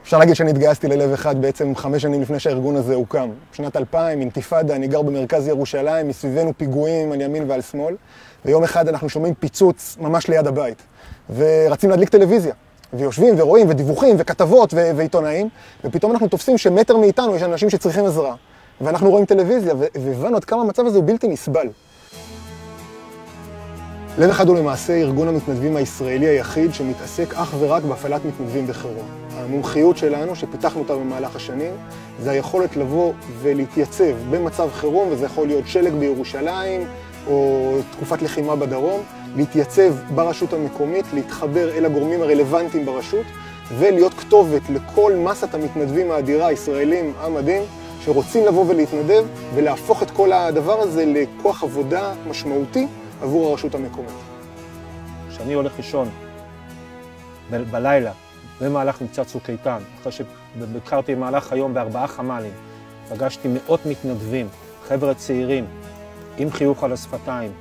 אפשר להגיד שאני התגייסתי ללב אחד בעצם 5 שנים לפני שהארגון הזה הוקם. בשנת 2000, אינתיפאדה, אני גר במרכז ירושלים, מסביבנו פיגועים על ימין ועל שמאל, ויום אחד אנחנו שומעים פיצוץ ממש ליד הבית. ורצים להדליק טלוויזיה, ויושבים ורואים ודיווחים וכתבות ועיתונאים, ופתאום אנחנו תופסים שמטר מאיתנו יש אנשים שצריכים עזרה. ואנחנו רואים טלוויזיה, והבנו עד כמה המצב הזה הוא בלתי נסבל. לב אחד הוא למעשה ארגון המתנדבים הישראלי היחיד שמתעסק אך ורק בהפעלת מתנדבים בחירום. המומחיות שלנו, שפיתחנו אותה במהלך השנים, זה היכולת לבוא ולהתייצב במצב חירום, וזה יכול להיות שלג בירושלים או תקופת לחימה בדרום, להתייצב ברשות המקומית, להתחבר אל הגורמים הרלוונטיים ברשות, ולהיות כתובת לכל מסת המתנדבים האדירה, הישראלים המדהים, שרוצים לבוא ולהתנדב ולהפוך את כל הדבר הזה לכוח עבודה משמעותי עבור הרשות המקומית. כשאני הולך לישון בלילה, במהלך מבצע צוק איתן, אחרי שביקרתי במהלך היום ב4 חמ"לים, פגשתי מאות מתנדבים, חבר'ה צעירים, עם חיוך על השפתיים,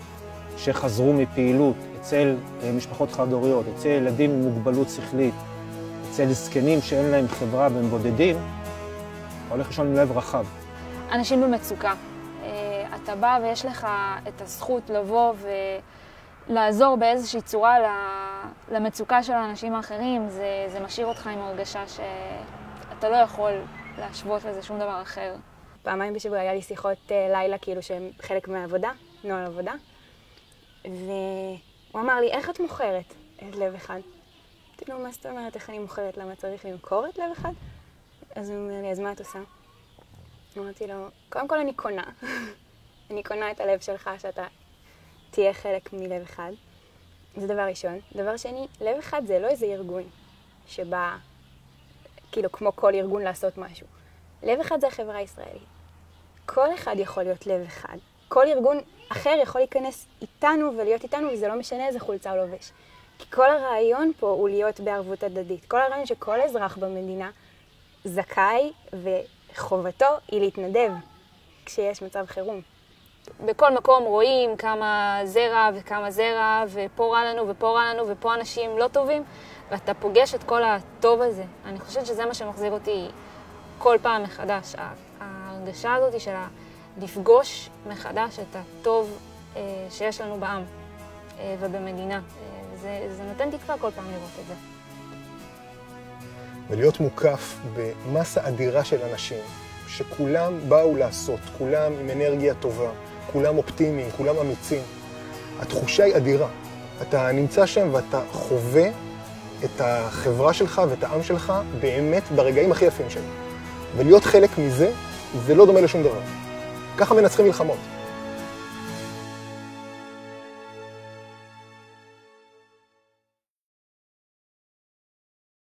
שחזרו מפעילות אצל משפחות חד-הוריות, אצל ילדים עם מוגבלות שכלית, אצל זקנים שאין להם חברה והם בודדים, הולך לישון עם לב רחב. אנשים במצוקה. אתה בא ויש לך את הזכות לבוא ולעזור באיזושהי צורה למצוקה של האנשים האחרים, זה משאיר אותך עם הרגשה שאתה לא יכול להשוות לזה שום דבר אחר. פעמיים בשבוע היה לי שיחות לילה כאילו שהן חלק מהעבודה, נוהל עבודה, והוא אמר לי, איך את מוכרת את לב אחד? אמרתי לו, מה זאת אומרת, איך אני מוכרת? למה צריך למכור את לב אחד? אז הוא אומר לי, אז מה את עושה? אמרתי לו, קודם כל אני קונה. אני קונה את הלב שלך שאתה תהיה חלק מלב אחד. זה דבר ראשון. דבר שני, לב אחד זה לא איזה ארגון שבא, כאילו, כמו כל ארגון לעשות משהו. לב אחד זה החברה הישראלית. כל אחד יכול להיות לב אחד. כל ארגון אחר יכול להיכנס איתנו ולהיות איתנו, וזה לא משנה איזה חולצה הוא לובש. כי כל הרעיון פה הוא להיות בערבות הדדית. כל הרעיון שכל אזרח במדינה זכאי וחובתו היא להתנדב כשיש מצב חירום. בכל מקום רואים כמה זרע וכמה זרע, ופה רע לנו ופה רע לנו, ופה אנשים לא טובים, ואתה פוגש את כל הטוב הזה. אני חושבת שזה מה שמחזיר אותי כל פעם מחדש. ההרגשה הזאת של לפגוש מחדש את הטוב שיש לנו בעם ובמדינה. זה נותן תקווה כל פעם לראות את זה. ולהיות מוקף במסה אדירה של אנשים, שכולם באו לעשות, כולם עם אנרגיה טובה, כולם אופטימיים, כולם אמיצים. התחושה היא אדירה. אתה נמצא שם ואתה חווה את החברה שלך ואת העם שלך באמת ברגעים הכי יפים שלו. ולהיות חלק מזה, זה לא דומה לשום דבר. ככה מנצחים מלחמות.